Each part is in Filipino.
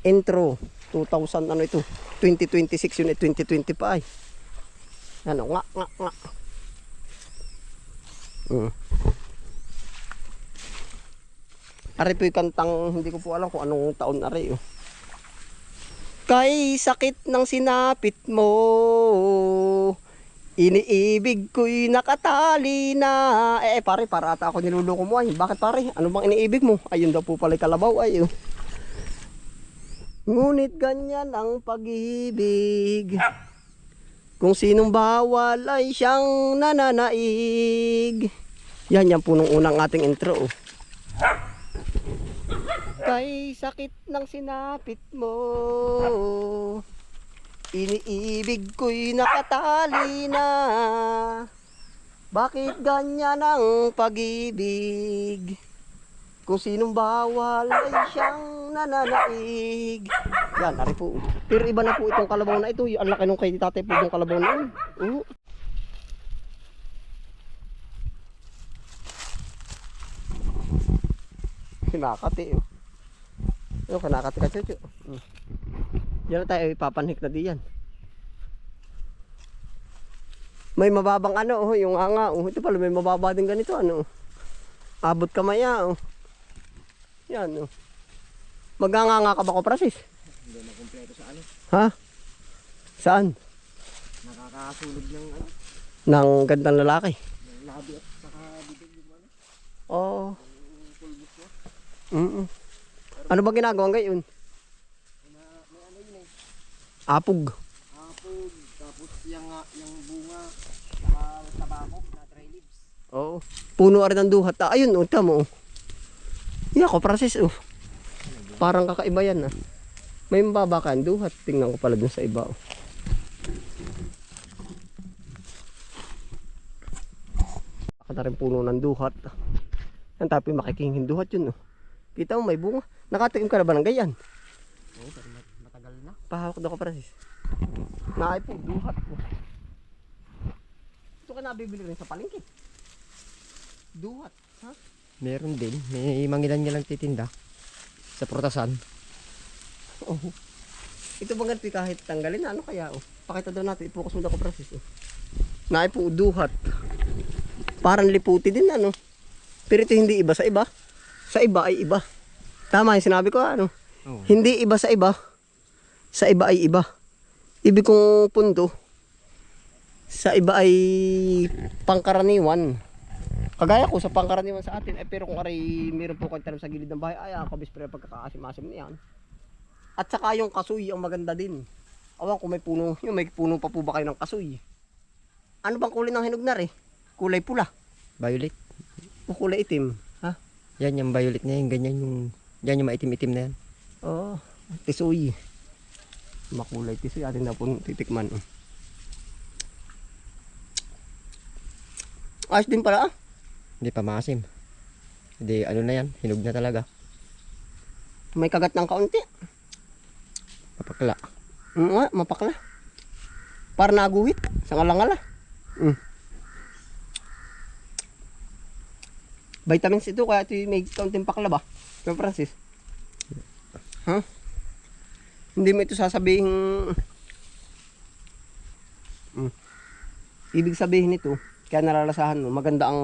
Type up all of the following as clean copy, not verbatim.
Intro 2000 ano ito 2026 yun 2025 ano nga. Ari po yung kantang hindi ko po alam kung anong taon ari oh. Kay sakit ng sinapit mo, iniibig ko'y nakatali na. Pare, para ata ako niluloko mo ay. Bakit pare? Ano bang iniibig mo? Ayun daw po pala kalabaw ay oh. Ngunit ganyan ang pag-ibig, kung sinong bawal ay siyang nananaig. Yan po nung unang ating intro oh. Kay sakit ng sinapit mo, iniibig ko'y nakatali na. Bakit ganyan ang pag-ibig, kung sinong bawal ay siyang nananaig. Yan, ari po. Pero iba na po itong kalabaw na ito. Ang laki nung kay tatay po yung kalabaw na yun. Kinakati oh. Yung kanakati ka chuchu. Diyan na tayo ipapanhik na diyan. May mababang ano oh, yung anga oh. Ito pala may mababa din ganito ano. Abot kamaya oh. Yan oh. Maganganga ka ba ko Francis? Hindi na kumpleto sa ano. Ha? Saan? Nakakasulog ng ano. Ng gandang lalaki. Ng labi at saka bibig yung ano. Oo. Yung pulbos mo. Ano ba ginagawa ngayon? May ano yun eh. Apog. Apog. Tapos yung bunga. Saka tabako na dry leaves. Oo. Puno rin ng duhat. Ayun oh, tamo oh. Yan ko Francis oh. Parang kakaiba yan ah. May mababa ka ang duhat. Tingnan ko pala dun sa iba oh. Baka na rin puno ng duhat. Yan tapi makikingin duhat yun oh. Kita mo may bunga. Nakatikim ka na ba ng ganyan? Oo, pero matagal na. Pahawak daw ko Francis. Naay po duhat po. Ito ka nabibili rin sa palengke. Duhat, ha? Meron din. May mangilan niya lang titinda. Sa prutasan. Oh. Ito bang ganito kahit tanggalin na ano kaya oh. Pakita daw natin, i-focus mo daw ko Francis oh. Naay po duhat. Parang liputi din ano. Pero ito hindi iba sa iba. Sa iba ay iba. Tama yung sinabi ko ano. Oo. Hindi iba sa iba. Sa iba ay iba. Ibig kong punto. Sa iba ay pangkaraniwan. Kagaya ko sa pangkaraniwan sa atin. Pero kung aray meron po kang tanim sa gilid ng bahay. Ay ang kabis pero pagkakaasim-asim niyan. At saka yung kasoy ang maganda din. Awan kung may puno. Yung may puno pa po ba kayo ng kasoy? Ano bang kulay ng hinog na rin? Kulay pula. Violet. O kulay itim. Ha? Yan yung violet niya. Yung ganyan yung... Yan yung maitim-itim na yan. Oo. Tisoy. Makulay tisoy. Atin na po titikman. Ayos din pala ah. Hindi pa maasim. Hindi ano na yan. Hinog na talaga. May kagat ng kaunti. Papakla. Mapakla. Para naguhit. Sa ngalangala. Vitamins ito kaya ito may kaunting pakla ba? Pero Francis? Ha? Hindi mo ito sasabihin. Ibig sabihin nito, kaya nalalasahan mo, maganda ang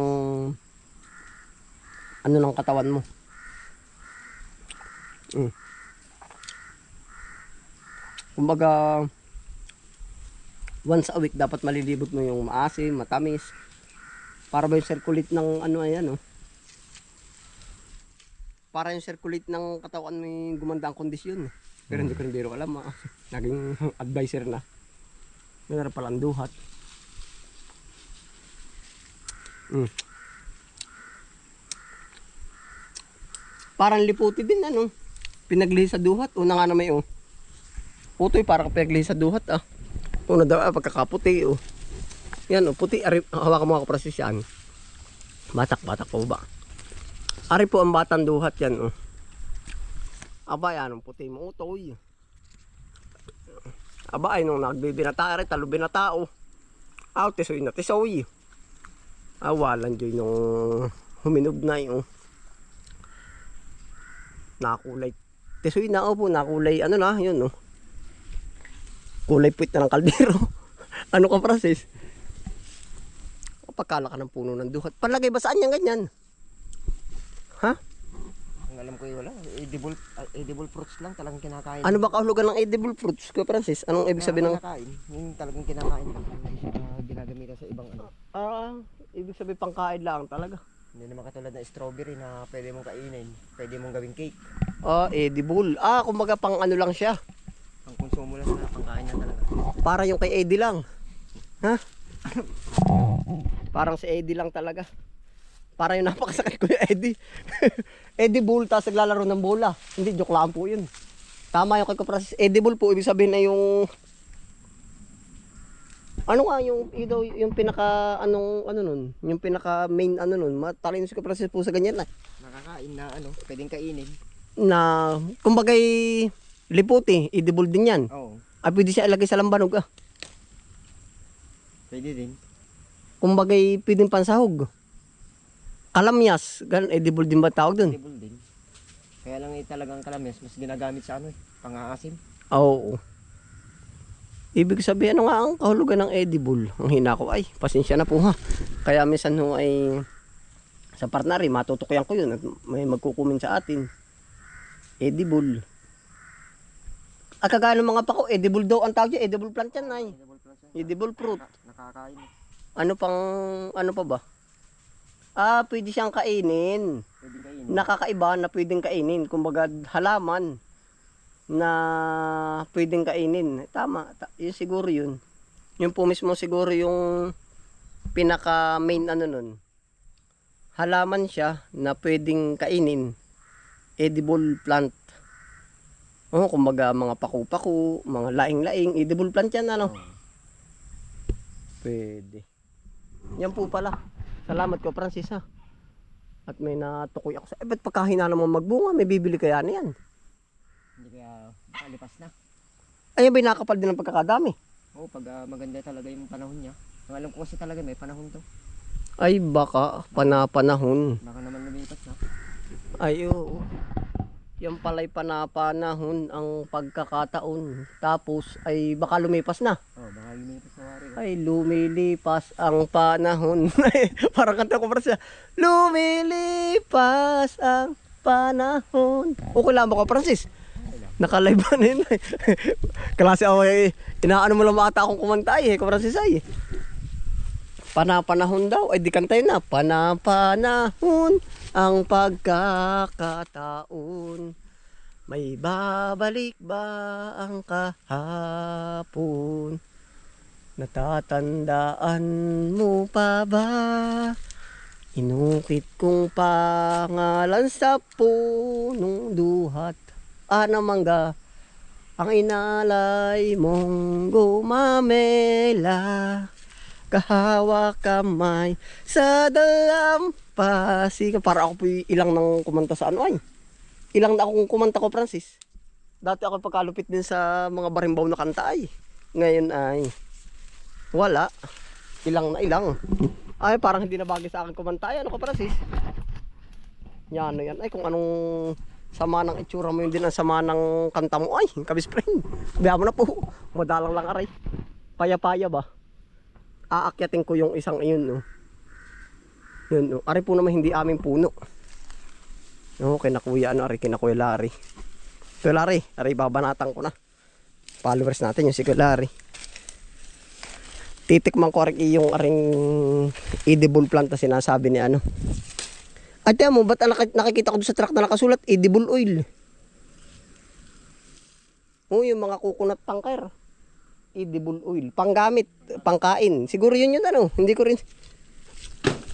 ano ng katawan mo. Kumbaga once a week dapat malilibot mo yung maasim, matamis. Para ba yung circulate ng ano ayan oh. Para yung circulate ng katawan mo yung gumanda ang kondisyon. Pero hindi ko rin biro alam ah. Naging advisor na. Meron palang duhat. Parang liputi din ano. Pinaglihi sa duhat. Una nga na may oh. Putoy parang pinaglihi sa duhat ah. Una daw pagkakaputi oh. Yan oh puti. Hawakan mo ako Francis yan. Batak-batak po ba? Ari po ang batang duhat yan oh. Aba yan ang puti mo utoy. Aba ay nung nagbibinata ari talo binatao. Aw tisoy na tisoy. Awalan joy nung huminog na yung nakulay Tisoy na po na kulay ano na, yun no. Kulay puwit na ng kaldero. Ano ka Francis? Pagkala ka ng puno ng duhat. Palagay ba saan yan ganyan? Ha? Ang alam ko wala. Edible fruits lang talagang kinakain. Ano ba kahulugan ng edible fruits, Kuya Francis? Anong ibig sabihin ng... Kinakain. Yung talagang kinakain lang. Hindi siya ginagamitan sa ibang ano. Ibig sabihin pangkain lang talaga. Hindi naman katulad na strawberry na pwede mong kainin. Pwede mong gawing cake. Edible. Kumbaga pang ano lang siya. Ang konsumo lang na pangkain na talaga. Para yung kay Eddie lang. Ha? Parang si Eddie lang talaga. Para yung napakasakit ko yung Eddie. Eddie Bull, tapos naglalaro ng bola. Hindi, joke lang po yun. Tama yung kay Francis. Eddie Bull po, ibig sabihin na yung... Ano nga yung pinaka ano nun? Yung pinaka main ano nun? Matalino si Francis po sa ganyan na. Nakakain na ano, pwedeng kainin. Na, kumbagay liputi, edible din yan. Oo. Pwede siya ilagay sa lambanog Pwede din. Kumbagay pwedeng pansahog. Kalamyas, ganun, edible din ba tawag dun? Edible din. Kaya lang talagang kalames, mas ginagamit sa ano pang-aasim. Oo. Ibig sabihin, ano nga ang kahulugan ng edible? Ang hina ko ay, pasensya na po ha. Kaya minsan ho ay sa partneri, matutukoyan ko yun at may magkukumin sa atin. Edible. Kagaya ng mga pako, edible daw ang tawag dyan, edible plant yan ay. Edible fruits. Edible fruit. Nakakain. Ano pa ba? Pwede siyang kainin. Pwedeng kainin. Nakakaiba na pwedeng kainin. Kumbaga halaman na pwedeng kainin. Tama, yun siguro yun. Yun po mismo siguro yung pinaka main ano nun. Halaman siya na pwedeng kainin. Edible plant. Kumbaga mga paku-paku, mga laing-laing, edible plant yan ano. Pwede. Yan po pala. Salamat ko Francis ha. At may natukoy ako sa... ba't pagkahina naman magbunga, may bibili kaya na yan? Hindi kaya makalipas na. Ayun ba nakakapal din ng pagkakadami? Oo, pag maganda talaga yung panahon niya. Ang alam ko kasi talaga may panahon to. Ay baka panapanahon. Baka naman lumipas na. Ay oo. Yan pala'y panapanahon ang pagkakataon. Tapos ay baka lumipas na. Oo, baka lumipas na wari. Ay lumilipas ang panahon. Parang kanta ko para siya. Lumilipas ang panahon. Okay lang ba ko Francis? Nakalive ba na yun? Klase ako inaano mo lang ata akong kumanta ko Francis ay. Panapanahon daw. Ay di kantay na. Panapanahon ang pagkakataon. May babalik ba ang kahapon? Natatandaan mo pa ba? Inukit kong pangalan sa punong duhat. Na mangga ang inalay mong gumamela. Kahawak kamay sa dalampasigan. Para ako po ilang nang kumanta sa ano ay. Ilang na akong kumanta ko Francis. Dati ako pagkalupit din sa mga barimbaw na kanta ay. Ngayon ay wala. Ilang na ilang. Ay parang hindi na bagay sa akin kumanta ay. Ano ka Francis? Yan yan. Ay kung anong sama ng itsura mo yun din ang sama ng kanta mo ay. Kabispring. Biya mo na po. Madalang lang aray. Paya-paya ba? Aakyatin ko yung isang iyon no. Yun no. Ari po naman hindi aming puno. No, kina kuya ano, ari kina kuya Larry. Kuya Larry, ari babanatan ko na. Followers natin yung si Kuya Larry. Titikman ko ari yung aring edible plant na sinasabi ni ano. Ate mo, ba't nakikita ko doon sa truck na nakasulat edible oil? Yung mga coconut tangker. Edible oil, panggamit, pangkain. Siguro yun ano, hindi ko rin.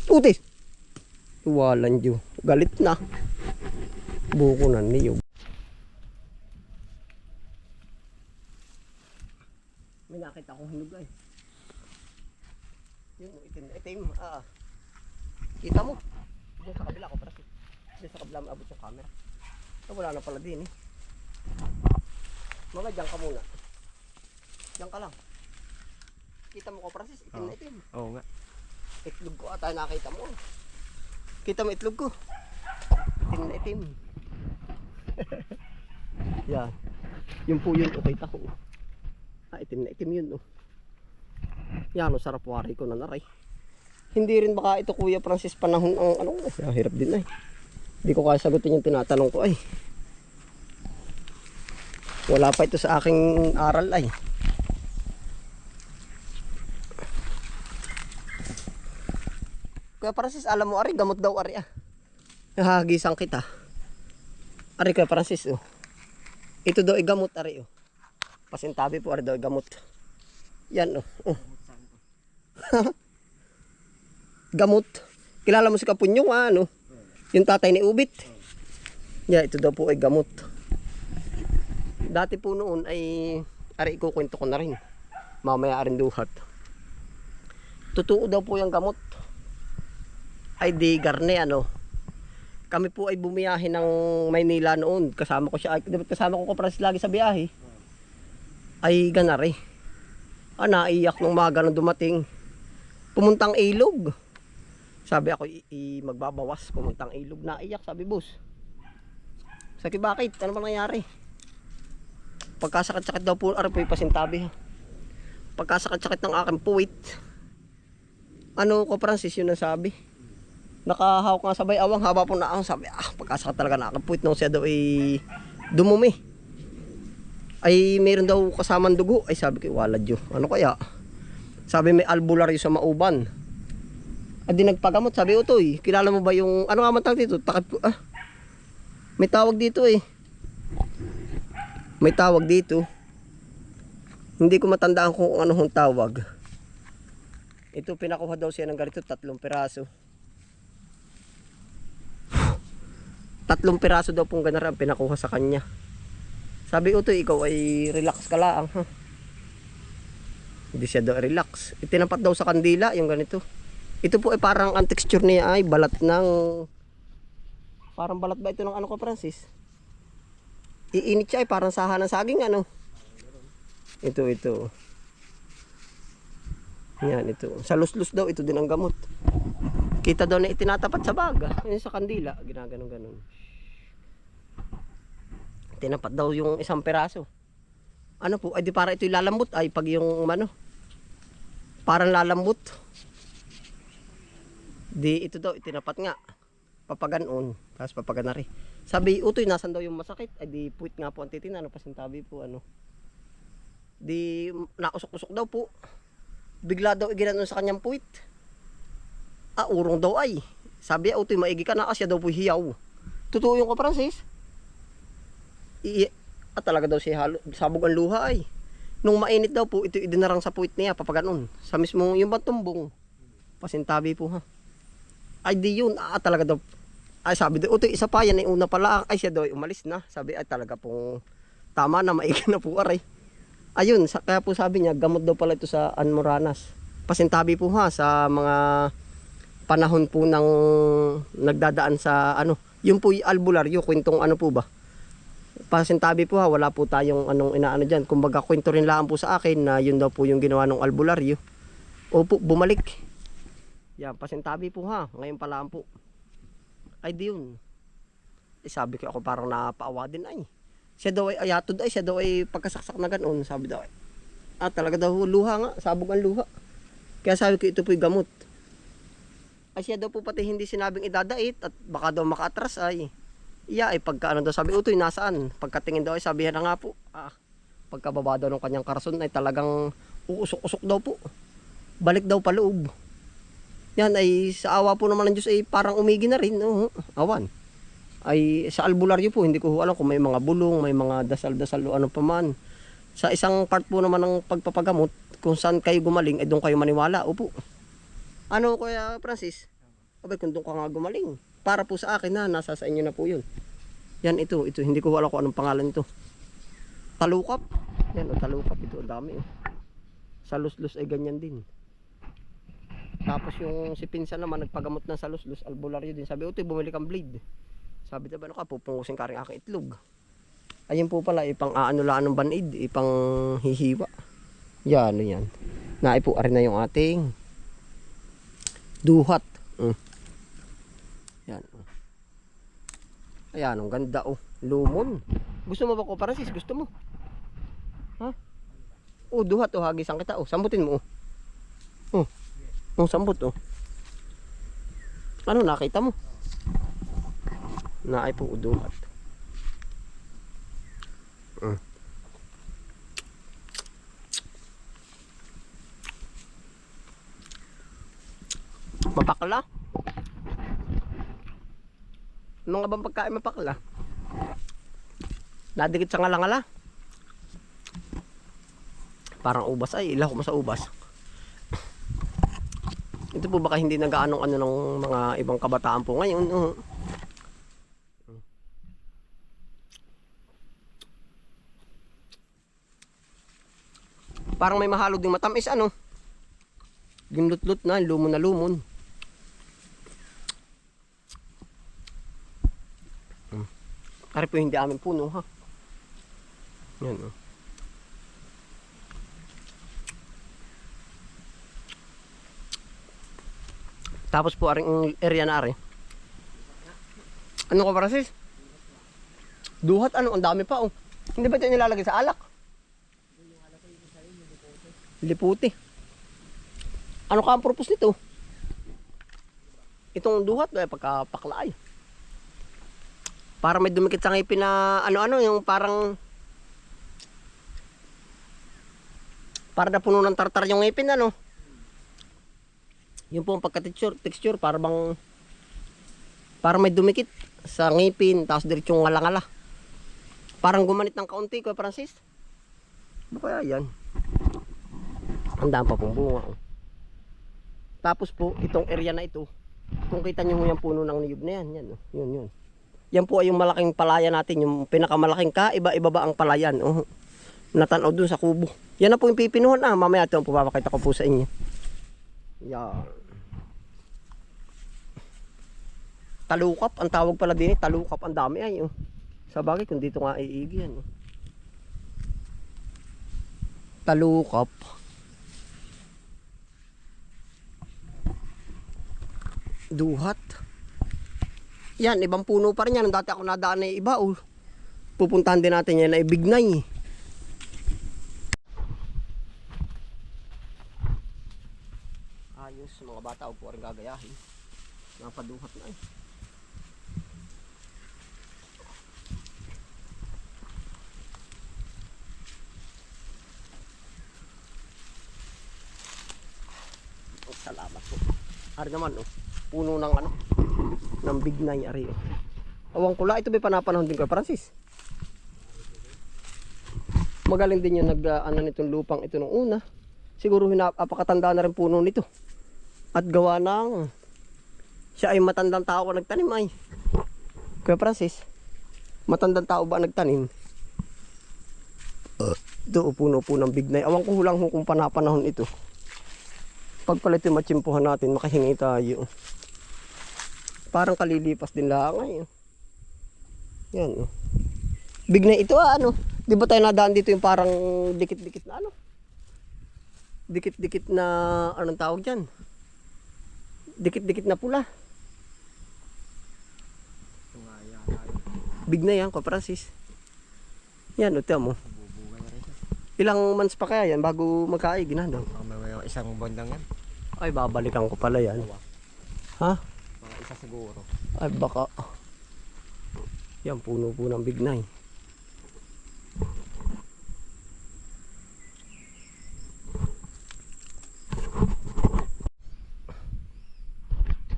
Putis. Iwalan diyo. Galit na. Buko na niyog. May nakita akong hinog ay. Yun, itim. Kita mo? Diyan sa kabila ko para. Diyan sa kabila maabot yung camera. Wala na pala din eh. Mga diyan ka muna. Diyan ka lang. Kita mo ko Francis, itim na itim. Oo nga. Itlog ko ata nakita mo. Kita mo itlog ko. Itim na itim. Yan. Yun po yun, okay ta ko. Itim na itim yun. Yan, sarap wari ko na naray. Hindi rin baka ito Kuya Francis panahon ang ano. Hirap din ay. Hindi ko kaya sagutin yung tinatanong ko ay. Wala pa ito sa aking aral ay. Kuya Francis, alam mo ari, gamot daw ari ah. Nahagisang kita. Ari Kuya Francis oh. Ito daw ay gamot ari oh. Pasintabi po ari daw ay gamot. Yan oh. Gamot. Kilala mo si Kapunyong ano? Yung tatay ni Ubit. Yeah, ito daw po ay gamot. Dati po noon ay ari ikukwento ko na rin. Mamaya rin duhat. Totoo daw po yung gamot. Ay di garne ano. Kami po ay bumiyahe ng Maynila noon. Kasama ko siya. Kasama ko Francis lagi sa biyahe. Ay ganari. Naiyak nung maga nung dumating. Pumuntang ilog. Sabi ako magbabawas. Pumuntang ilog. Naiyak sabi boss. Sabi bakit? Ano ba nangyari? Pagkasakit-sakit daw po. Ari po pasintabi ha. Pagkasakit-sakit ng aking puwit. Ano ko Francis yun ang sabi. Nakahawak nga sabay awang haba po na ang sabi pagkasakit talaga na aking puwit nung siya daw ay dumumi. Ay mayroon daw kasamang dugo. Ay sabi ko walad yun. Ano kaya? Sabi may albularyo sa mauban. At di nagpagamot. Sabi utoy, kilala mo ba yung ano nga man tawag dito? May tawag dito eh. May tawag dito. Hindi ko matandaan kung ano hong tawag. Ito pinakuha daw siya ng ganito 3 piraso. 3 piraso daw pong ganara ang pinakuha sa kanya. Sabi utoy, ikaw ay relax ka lang ha. Hindi siya daw relax. Itinapat daw sa kandila yung ganito. Ito po ay parang ang texture niya ay balat ng parang balat ba ito ng ano ko Francis? Iinit siya ay parang saha ng saging ano. Ito. Yan ito. Sa luslus daw ito din ang gamot. Kita daw na itinatapat sa baga. Yun sa kandila. Ginaganon-ganon. Tinapat daw yung 1 piraso. Ano po? Ay di para ito lalambot. Ay pag yung ano. Parang lalambot. Di ito daw itinapat nga. Papaganon. Tapos papaganari. Sabi utoy nasan daw yung masakit. Ay di puwit nga po ang titin. Ano pasintabi po ano. Di nausok-usok daw po. Bigla daw iginanon sa kanyang puwit. Urong daw ay. Sabi utoy maigi ka na asya daw po hiyaw. Totoo yung ko Francis. Talaga daw siya sabog ang luha ay. Nung mainit daw po ito idinarang sa puwit niya papaganon. Sa mismong yung batumbong. Pasintabi po ha. Ay di yun talaga daw. Ay sabi daw utoy isa pa yan ay una pala. Ay siya daw ay umalis na. Sabi ay talaga pong tama na maigi na po aray. Ayun, kaya po sabi niya, gamot daw pala ito sa Anmoranas. Pasintabi po ha, sa mga panahon po ng nagdadaan sa ano. Yung po yung albularyo, kwentong ano po ba? Pasintabi po ha, wala po tayong anong inaano dyan. Kumbaga kwento rin lang po sa akin na yun daw po yung ginawa ng albularyo. Opo, bumalik. Yan, pasintabi po ha, ngayon pala po. Ay di yun. Sabi ko ako parang napaawa din ay. Siya daw ay ayatod ay, siya daw ay pagkasaksak na ganoon, sabi daw ay. Talaga daw luha nga, sabog ang luha. Kaya sabi ko ito po'y gamot. Ay siya daw po pati hindi sinabing idadait at baka daw makaatras ay. Ay pagka ano daw sabi utoy nasaan? Pagkatingin daw ay sabihan na nga po. Pagkababa daw ng kanyang karason ay talagang uusok-usok daw po. Balik daw pa loob. Yan ay sa awa po naman ng Diyos ay parang umigi na rin. Awan. Ay sa albularyo po hindi ko alam kung may mga bulong, may mga dasal-dasal o ano pa man. Sa isang part po naman ng pagpapagamot, kung saan kayo gumaling ay doon kayo maniwala. Opo. Ano Kuya Francis? Abay kung doon ka nga gumaling. Para po sa akin na nasa sa inyo na po 'yun. Yan ito hindi ko alam kung anong pangalan nito. Talukap. Yan talukap ito, ang dami. Sa luslus ay ganyan din. Tapos yung si pinsan naman nagpagamot ng sa luslus, albularyo din. Sabi utoy bumili kang blade. Sabi diba ano ka, pupungusin ka rin aking itlog. Ayun po pala, ipang aano lang ng banid, ipang hihiwa. Yan, yan. Naipo rin na yung ating duhat. Yan. Ayan, ang ganda lumon. Gusto mo ba ko, Francis? Gusto mo? Ha? Oh, duhat oh, hagisan kita oh. Sambutin mo oh. Oh, sambut oh. Ano nakita mo? Naay po duhat. Mapakla? Ano nga bang pagkain mapakla? Nadikit sa ngalangala. Parang ubas ay, ilaw mo sa ubas. Ito po baka hindi nagaanong ano ng mga ibang kabataan po ngayon. Parang may mahalo ding matamis ano. Yung lutlot na, lumon na lumon. Ari po hindi amin puno ha. Yan oh. Tapos po aring area na ari. Ano ka Francis? Duhat ano, ang dami pa oh. Hindi ba ito nilalagay sa alak? Liputi. Ano ka ang purpose nito? Itong duhat ay pagkapakla ay. Para may dumikit sa ngipin na ano-ano yung parang para na puno ng tartar yung ngipin ano. Yung po ang pagka-texture para bang para may dumikit sa ngipin tapos diretsong ngalangala. Parang gumanit ng kaunti ko Francis. Ano kaya yan? Ang dami pa pong bunga. Tapos po itong area na ito. Kung kita nyo yung puno ng niyog na yan. Yan, yun. Yan po ay yung malaking palayan natin. Yung pinakamalaking iba-iba ba ang palayan. Oh, natanaw dun sa kubo. Yan na po yung pipinuhan. Mamaya ito ang papakita ko po sa inyo. Yan. Talukap. Ang tawag pala din. Talukap. Ang dami ay. Sa bagay kung dito nga iigi yan. Talukap. Duhat. Yan, ibang puno pa rin yan. Dati ako nadaan na iba. Pupuntahan din natin yan na ibignay. Ayos, mga bata po rin gagayahin. Napaduhat na eh. Oh, salamat po. Ari naman puno ng ng bignay ari awang kula ito may panapanahon din kay Francis. Magaling din yung nitong lupang ito nung una. Siguro napakatanda na rin puno nito. At gawa ng siya ay matandang tao ang nagtanim ay. Kay Francis, matandang tao ba nagtanim? Ito puno po ng bignay. Awang ko lang kung panapanahon ito. Pag pala ito matsimpuhan natin, makahingi tayo. Parang kalilipas din lang ay. Yan bignay ito di ba tayo nadaan dito yung parang dikit-dikit na dikit-dikit na anong tawag dyan, dikit-dikit na pula. Bignay yan ko Francis. Yan ito mo. Ilang months pa kaya yan bago magkaig na daw? May isang buwan lang yan. Ay babalikan ko pala yan. Ha? Mga isa siguro. Ay baka. Yan puno po ng bignay.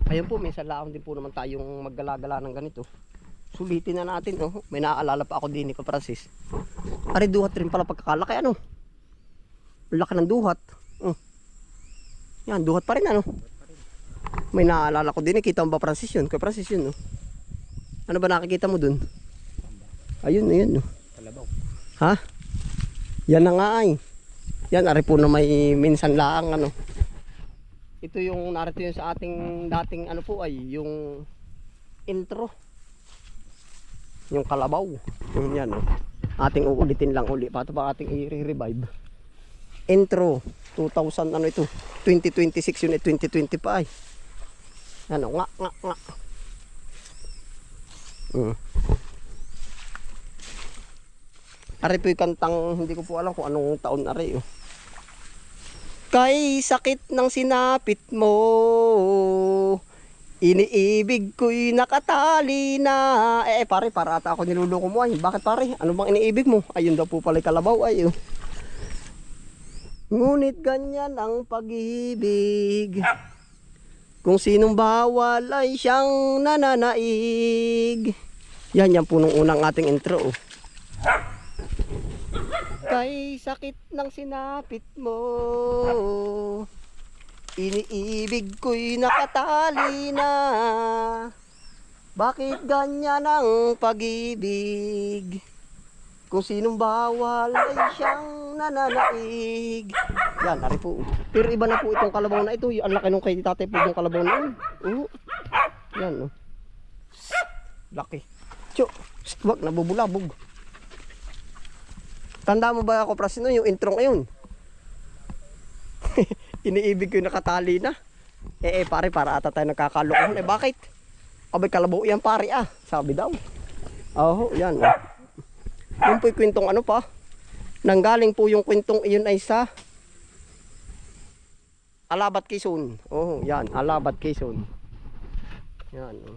Ayan po, may salaang din po naman tayong maggala-gala ng ganito. Sulitin na natin may naaalala pa ako din ni Francis. Ari duhat rin pala pagkakalaki laki ng duhat. Yan duhat pa rin may naaalala ko din kita mo ba Francis yun? Kay Francis yun Ano ba nakikita mo dun? Ayun Kalabaw. Ha? Yan na nga ay. Yan ari po na may minsan laang Ito yung narito yun sa ating dating po ay yung intro. Yung kalabaw. Yung yan Ating uulitin lang uli. Pato pa ating i-revive. Intro 2000 2026 yun 2020 pa ay. Nga. Ari po yung kantang, hindi ko po alam kung anong taon ari. Oh. Kay sakit ng sinapit mo, iniibig ko'y nakatali na. Pare, para ata ako niluloko mo ay. Bakit pare? Ano bang iniibig mo? Ayun daw po pala yung kalabaw ay. Oh. Ngunit ganyan ang pag-ibig. Kung sinong bawal ay siyang nananaig. Yan po nung unang ating intro. Oh. Kay sakit ng sinapit mo, iniibig ko'y nakatali na. Bakit ganyan ang pag-ibig? Kung sinong bawal ay siyang nananaig. Yan, ari po. Pero iba na po itong kalabaw na ito. Ang laki nung kay tatay po yung kalabaw na yun. Yan, oh. Laki. Tso, wag, nabubulabog. Tanda mo ba ako, Prasino, yung intro ngayon? Iniibig ko yung nakatali na. Pare, para ata tayo nagkakalokohan. Bakit? Abay, kalabaw yan, pare, ah. Sabi daw. Oh, yan. Oh. Yun po yung kwentong ano pa. Nanggaling po yung kwentong iyon ay sa Alabat, Quezon. Oh, yan. Alabat, Quezon. Yan. Oh.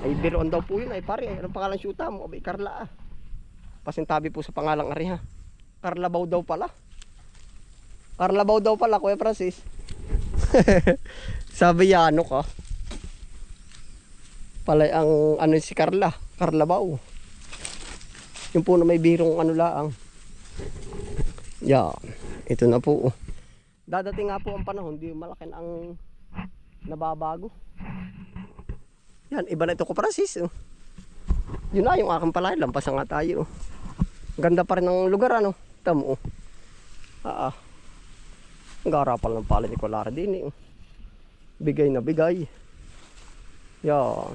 Ay, biroon daw po yun. Ay, pare, anong pangalan syuta mo? Abay, Carla, ah. Pasintabi po sa pangalang ari ha. Carlabaw daw pala. Carlabaw daw pala, Kuya Francis. Sabi ano ka. Palay ang ano si Carla. Carlabaw. Yung po na may birong ano laang. Yan. Ito na po. Dadating nga po ang panahon. Di malaki na ang nababago. Yan. Iba na ito, Kuya Francis. Yun na yung aking palay. Lampas na nga tayo. Ganda pa rin ng lugar ano. Tamo. Garapal ng pala ni Colara din eh. Bigay na bigay. Yan.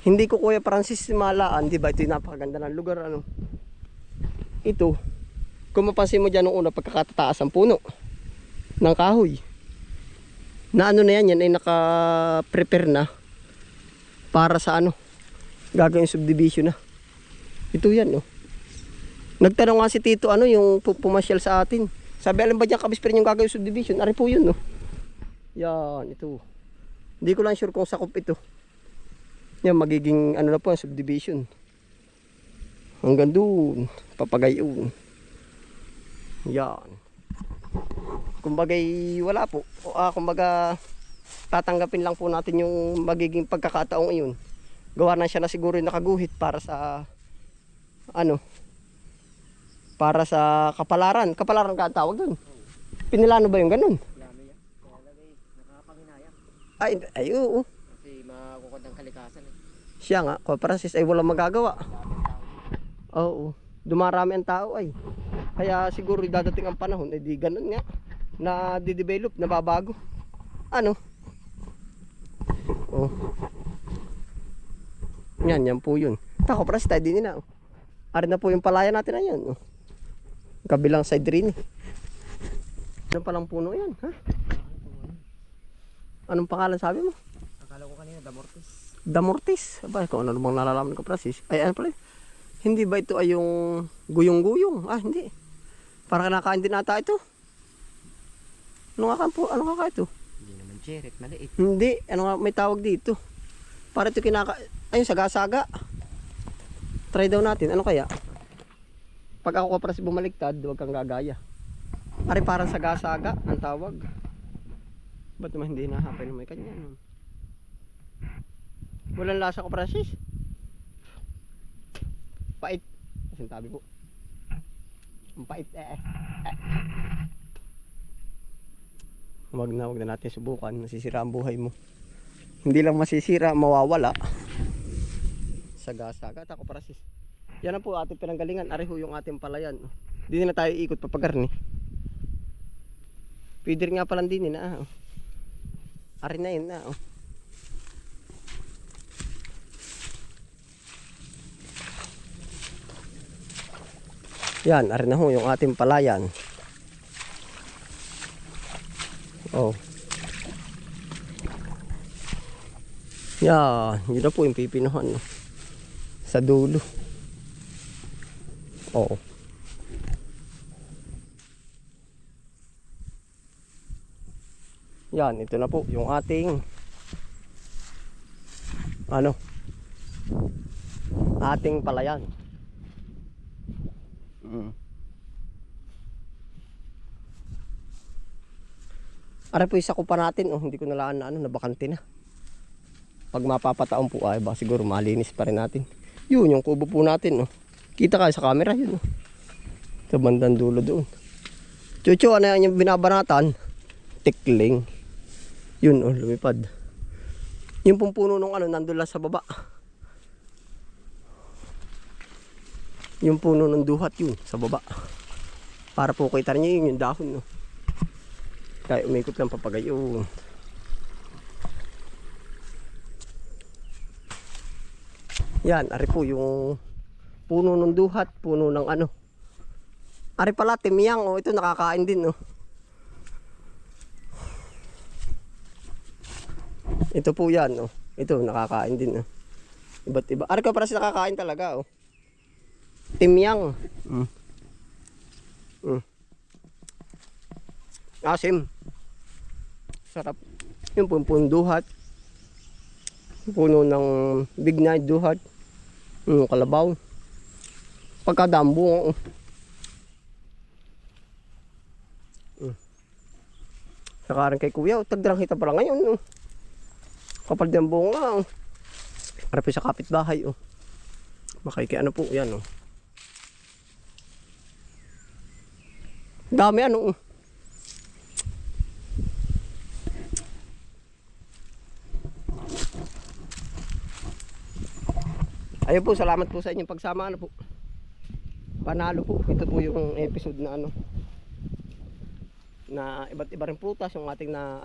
Hindi ko Kuya Francis malaan, di ba? Ito yung napakaganda ng lugar ano. Ito. Kung mapansin mo dyan nung una pagkakataas ang puno ng kahoy. Na ano na yan ay naka-prepare na para sa ano. Gagawin subdivision na. Ito yan, no. Nagtanong nga si Tito ano yung pumasyal sa atin. Sabi, alam ba dyan kabisper yung gagawin subdivision? Ari po yun, no. Yan, ito. Hindi ko lang sure kung sakop ito. Yan, magiging ano na po, subdivision. Hanggang doon, papagayon. Yan. Kumbagay wala po. Kumbaga tatanggapin lang po natin yung magiging pagkakataong iyon. Gawa na siya na siguro yung nakaguhit para sa ano, para sa kapalaran. Kapalaran ka ang tawag dun. Pinilano ba yung ganun? Plano yan. Kaya lagay, nakapanginayang. Ay oo. Kasi makukod ang kalikasan eh. Siya nga, Kuya Francis ay walang magagawa. Oo. Dumarami ang tao ay. Kaya siguro dadating ang panahon, eh di ganun nga. Na di-develop, nababago. Ano? Oh. Yan po yun. Tako para sa din na. Ari na po yung palaya natin na yan. Oh. Kabilang side rin. Ano palang puno yan? Ha? Anong pangalan sabi mo? Akala ko kanina, Damortis. Damortis? Aba, kung ano bang nalalaman ko Francis. Ay, ano pala? Hindi ba ito ay yung guyong-guyong? Ah, hindi. Parang kinakain din ata ito. Ano nga ka ito? Hindi naman cheret, maliit. Hindi, ano nga may tawag dito. Para ito ayun, saga-saga. Try daw natin, ano kaya? Pag ako para si bumaliktad, huwag kang gagaya. Pare parang saga-saga ang tawag. Ba't naman hindi nahapay na may kanya? No? Walang lasa ko, Francis. Pait. Kasi tabi po. Ang pait Huwag na natin subukan. Masisira ang buhay mo. Hindi lang masisira, mawawala. Saga-saga. Tako Francis. Yan na po ating pinanggalingan. Ariho yung ating palayan. Hindi na tayo ikot papagarni. Pwede nga palang din na. Ari na yun na. Yan, ari na ho yung ating palayan. Oh. Yan, yun na po yung pipinuhan. Sa dulo. Oo. Yan, ito na po yung ating ating palayan. Ara po isa ko pa natin, hindi ko nalaan na nabakante na. Pag mapapataon po ay ba siguro malinis pa rin natin. Yun yung kubo po natin, Kita ka sa camera yun, Sa bandang dulo doon. Chucho, ano yan yung binabanatan? Tikling. Yun, lumipad. Yung pong puno nung nandun lang sa baba. Yung puno ng duhat yun, sa baba. Para po kita niyo yun yung dahon, Kaya umikot lang papagayon. Yan, ari po yung puno ng duhat, puno ng Ari pala, timyang, ito nakakain din, Ito po yan, Ito, nakakain din, Iba't iba. Ari ka para siya nakakain talaga, Timyang. Asim. Sarap. Yung punong duhat. Puno ng big night duhat. Kalabaw. Pagkadambo. Saka rin kay kuya, tagdarang hita pala ngayon. Kapal din ang bunga. Harapin sa kapitbahay. Makiki po yan. Dami Ayun po, salamat po sa inyong pagsama po. Panalo po. Ito po yung episode na na iba't iba rin prutas yung ating na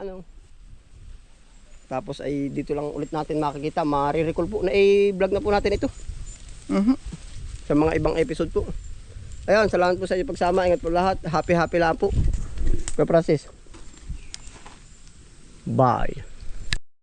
Tapos ay dito lang ulit natin makikita, ma-recall po na i-vlog na po natin ito. Sa mga ibang episode po. Ayun, salamat po sa inyong pagsama. Ingat po lahat. Happy lang po. Kuya Francis. Bye.